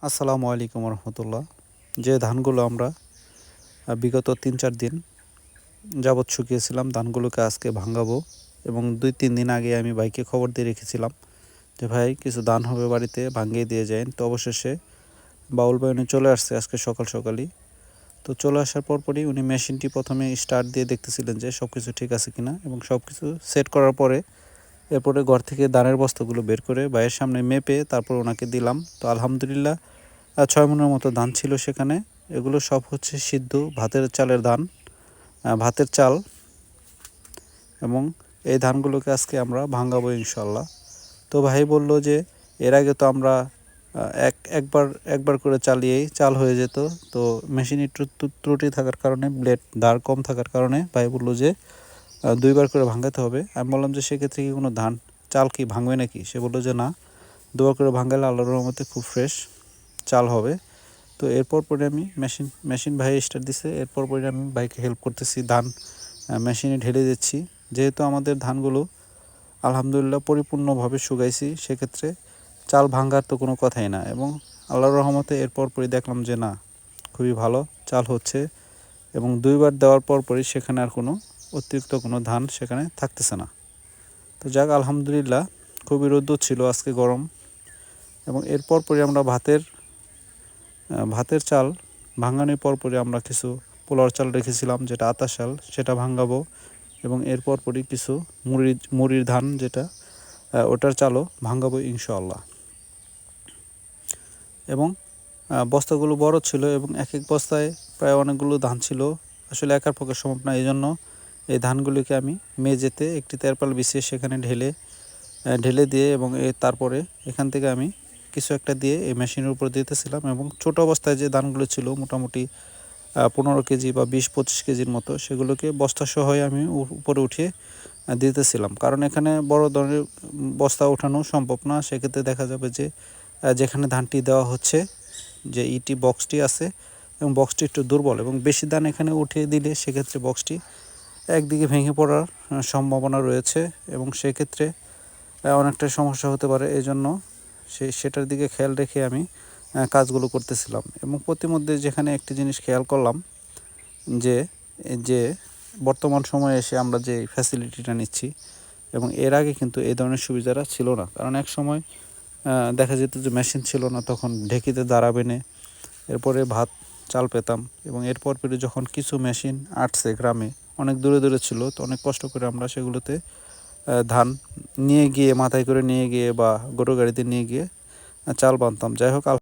আসসালামু আলাইকুম রহমতুল্লাহ। যে ধানগুলো আমরা বিগত ৩-৪ দিন যাবৎ শুকিয়েছিলাম, ধানগুলোকে আজকে ভাঙাবো। এবং ২-৩ দিন আগে আমি ভাইকে খবর দিয়ে রেখেছিলাম যে ভাই কিছু ধান হবে বাড়িতে, ভাঙিয়ে দিয়ে যান। তো অবশেষে বাউল ভাই উনি চলে আসছে আজকে সকাল সকালই। তো চলে আসার পরপরই উনি মেশিনটি প্রথমে স্টার্ট দিয়ে দেখতেছিলেন যে সব কিছু ঠিক আছে কিনা, এবং সব কিছু সেট করার পরে এরপরে ঘর থেকে ধানের বস্তাগুলো বের করে ভাইয়ের সামনে মেপে তারপর ওনাকে দিলাম। তো আলহামদুলিল্লাহ ৬ মনের মতো ধান ছিল সেখানে। এগুলো সব হচ্ছে সিদ্ধ ভাতের চালের ধান, ভাতের চাল। এবং এই ধানগুলোকে আজকে আমরা ভাঙাবো ইনশাল্লাহ। তো ভাই বলল যে এর আগে তো আমরা একবার করে চালিয়েই চাল হয়ে যেত। তো মেশিনে একটু ত্রুটি থাকার কারণে, ব্লেড দাঁড় কম থাকার কারণে ভাই বললো যে ২বার করে ভাঙাতে হবে। আমি বললাম যে সেক্ষেত্রে কি কোনো ধান চাল কি ভাঙবে নাকি? সে বললো যে না, ২বার করে ভাঙালে আল্লাহর রহমতে খুব ফ্রেশ চাল হবে। তো এরপর পরে আমি মেশিন ভাই স্টার্ট দিছে। এরপর পরে আমি বাইকে হেল্প করতেছি, ধান মেশিনে ঢেলে দিচ্ছি। যেহেতু আমাদের ধানগুলো আলহামদুলিল্লাহ পরিপূর্ণভাবে শুকাইছি, সেক্ষেত্রে চাল ভাঙার তো কোনো কথাই না। এবং আল্লাহর রহমতে এরপর পরে দেখলাম যে না, খুবই ভালো চাল হচ্ছে। এবং ২বার দেওয়ার পর পরই সেখানে আর কোনো অতিরিক্ত কোনো ধান সেখানে থাকতেছে না। তো যাক আলহামদুলিল্লাহ, খুবই রোদ্দুর ছিল আজকে, গরম। এবং এরপর পরে আমরা ভাতের চাল ভাঙানোর পরপরই আমরা কিছু পোলাওর চাল রেখেছিলাম, যেটা আতা চাল, সেটা ভাঙাবো। এবং এরপর পরই কিছু মুড়ির ধান, যেটা ওটার চালও ভাঙাবো ইনশাআল্লাহ। এবং বস্তাগুলো বড় ছিল এবং এক এক বস্তায় প্রায় অনেকগুলো ধান ছিল। আসলে একার পক্ষে সম্ভব না, এই জন্য এই ধানগুলিকে আমি মেঝেতে একটি তেরপাল বিছিয়ে সেখানে ঢেলে দিয়ে এবং তারপরে এখান থেকে আমি কিছু একটা দিয়ে এই মেশিনের উপর দিতেছিলাম। এবং ছোট অবস্থায় যে ধানগুলো ছিল মোটামুটি ১৫ কেজি বা ২০-২৫ কেজির মতো, সেগুলোকে বস্তা সহ আমি উপরে উঠিয়ে দিতেছিলাম। কারণ এখানে বড় ধরনের বস্তা ওঠানো সম্ভব না। সেক্ষেত্রে দেখা যাবে যে যেখানে ধানটি দেওয়া হচ্ছে, যে ইটি বক্সটি আছে, এবং বক্সটি একটু দুর্বল, এবং বেশি ধান এখানে উঠিয়ে দিলে সেক্ষেত্রে বক্সটি একদিকে ভেঙে পড়ার সম্ভাবনা রয়েছে, এবং সেক্ষেত্রে অনেকটা সমস্যা হতে পারে। এই জন্য সেটার দিকে খেয়াল রেখে আমি কাজগুলো করতেছিলাম। এবং প্রতিমধ্যে যেখানে একটি জিনিস খেয়াল করলাম যে যে বর্তমান সময়ে এসে আমরা যে ফ্যাসিলিটিটা নিচ্ছি, এবং এর আগে কিন্তু এই ধরনের সুবিধাটা ছিল না। কারণ এক সময় দেখা যেত যে মেশিন ছিল না, তখন ঢেকিতে দাঁড়া বেনে এরপরে ভাত চাল পেতাম। এবং এরপর পরে যখন কিছু মেশিন আসছে গ্রামে, অনেক দূরে দূরে ছিল, তো অনেক কষ্ট করে আমরা সেগুলোতে ধান নিয়ে গিয়ে মাথায় করে নিয়ে গিয়ে বা গরু গাড়িতে নিয়ে গিয়ে চাল বানতাম। যাই হোক।